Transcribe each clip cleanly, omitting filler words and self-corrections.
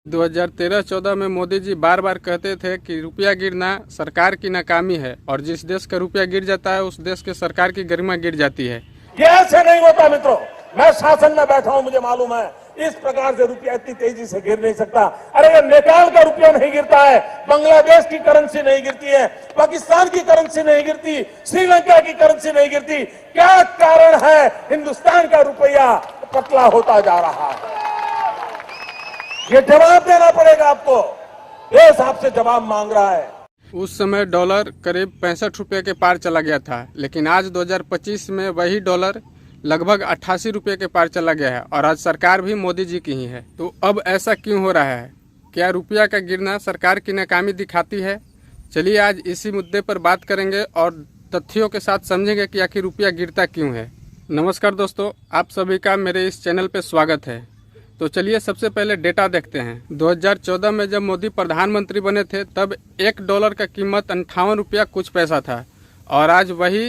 2013-14 में मोदी जी बार बार कहते थे कि रुपया गिरना सरकार की नाकामी है और जिस देश का रुपया गिर जाता है उस देश के सरकार की गरिमा गिर जाती है। ये ऐसे नहीं होता मित्रों, मैं शासन में बैठा हूं, मुझे मालूम है इस प्रकार से रुपया इतनी तेजी से गिर नहीं सकता। अरे ये नेपाल का रुपया नहीं गिरता है, बांग्लादेश की करेंसी नहीं गिरती है, पाकिस्तान की करेंसी नहीं गिरती, श्रीलंका की करेंसी नहीं गिरती। क्या कारण है हिंदुस्तान का रुपया पतला होता जा रहा है? ये जवाब देना पड़ेगा आपको, देश आपसे जवाब मांग रहा है। उस समय डॉलर करीब 65 रुपये के पार चला गया था, लेकिन आज 2025 में वही डॉलर लगभग 88 रुपये के पार चला गया है और आज सरकार भी मोदी जी की ही है। तो अब ऐसा क्यों हो रहा है? क्या रुपया का गिरना सरकार की नाकामी दिखाती है? चलिए आज इसी मुद्दे पर बात करेंगे और तथ्यों के साथ समझेंगे कि आखिर रुपया गिरता क्यों है। नमस्कार दोस्तों, आप सभी का मेरे इस चैनल पर स्वागत है। तो चलिए सबसे पहले डेटा देखते हैं। 2014 में जब मोदी प्रधानमंत्री बने थे तब $1 का कीमत 58 रुपया कुछ पैसा था और आज वही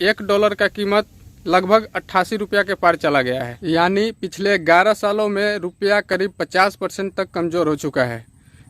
$1 का कीमत लगभग 88 रुपया के पार चला गया है। यानी पिछले 11 सालों में रुपया करीब 50% तक कमजोर हो चुका है।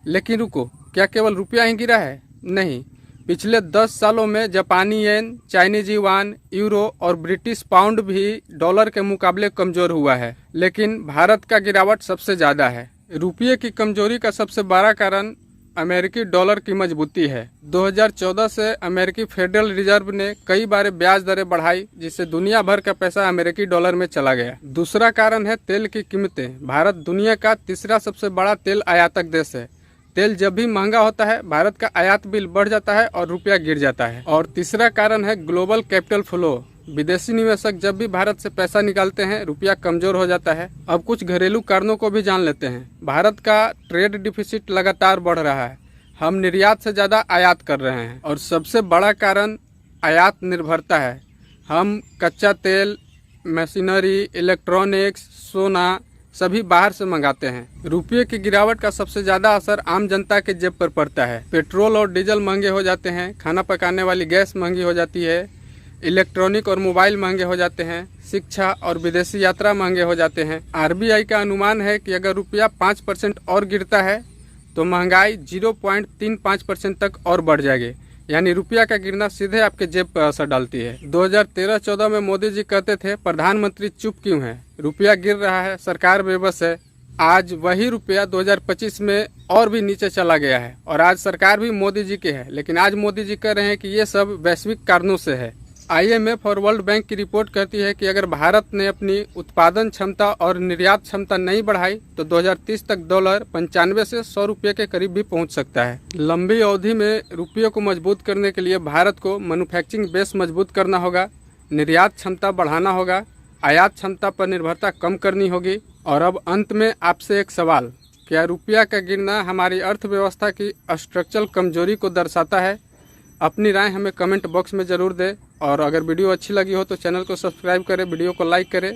लेकिन रुको, क्या केवल रुपया ही गिरा है? नहीं, पिछले 10 सालों में जापानी येन, चाइनीज युआन, यूरो और ब्रिटिश पाउंड भी डॉलर के मुकाबले कमजोर हुआ है। लेकिन भारत का गिरावट सबसे ज़्यादा है। रुपये की कमजोरी का सबसे बड़ा कारण अमेरिकी डॉलर की मजबूती है। 2014 से अमेरिकी फेडरल रिजर्व ने कई बार ब्याज दरें बढ़ाई, जिससे दुनिया भर का पैसा अमेरिकी डॉलर में चला गया। दूसरा कारण है तेल की कीमतें। भारत दुनिया का तीसरा सबसे बड़ा तेल आयातक देश है। तेल जब भी महंगा होता है भारत का आयात बिल बढ़ जाता है और रुपया गिर जाता है। और तीसरा कारण है ग्लोबल कैपिटल फ्लो। विदेशी निवेशक जब भी भारत से पैसा निकालते हैं रुपया कमजोर हो जाता है। अब कुछ घरेलू कारणों को भी जान लेते हैं। भारत का ट्रेड डिफिसिट लगातार बढ़ रहा है। हम निर्यात से ज़्यादा आयात कर रहे हैं और सबसे बड़ा कारण आयात निर्भरता है। हम कच्चा तेल, मशीनरी, इलेक्ट्रॉनिक्स, सोना सभी बाहर से मंगाते हैं। रुपये की गिरावट का सबसे ज़्यादा असर आम जनता के जेब पर पड़ता है। पेट्रोल और डीजल महंगे हो जाते हैं, खाना पकाने वाली गैस महंगी हो जाती है, इलेक्ट्रॉनिक और मोबाइल महंगे हो जाते हैं, शिक्षा और विदेशी यात्रा महंगे हो जाते हैं। आरबीआई का अनुमान है कि अगर रुपया 5% और गिरता है तो महंगाई 0.35% तक और बढ़ जाएगी। यानी रुपया का गिरना सीधे आपके जेब पर असर डालती है। 2013-14 में मोदी जी कहते थे प्रधानमंत्री चुप क्यों है, रुपया गिर रहा है, सरकार बेबस है। आज वही रुपया 2025 में और भी नीचे चला गया है और आज सरकार भी मोदी जी की है। लेकिन आज मोदी जी कह रहे हैं कि ये सब वैश्विक कारणों से है। IMF और वर्ल्ड बैंक की रिपोर्ट कहती है कि अगर भारत ने अपनी उत्पादन क्षमता और निर्यात क्षमता नहीं बढ़ाई तो 2030 तक डॉलर 95 से 100 रुपये के करीब भी पहुंच सकता है। लंबी अवधि में रुपये को मजबूत करने के लिए भारत को मैन्युफैक्चरिंग बेस मजबूत करना होगा, निर्यात क्षमता बढ़ाना होगा, आयात क्षमता पर निर्भरता कम करनी होगी। और अब अंत में आपसे एक सवाल, क्या रुपया का गिरना हमारी अर्थव्यवस्था की स्ट्रक्चरल कमजोरी को दर्शाता है? अपनी राय हमें कमेंट बॉक्स में ज़रूर दें और अगर वीडियो अच्छी लगी हो तो चैनल को सब्सक्राइब करें, वीडियो को लाइक करें।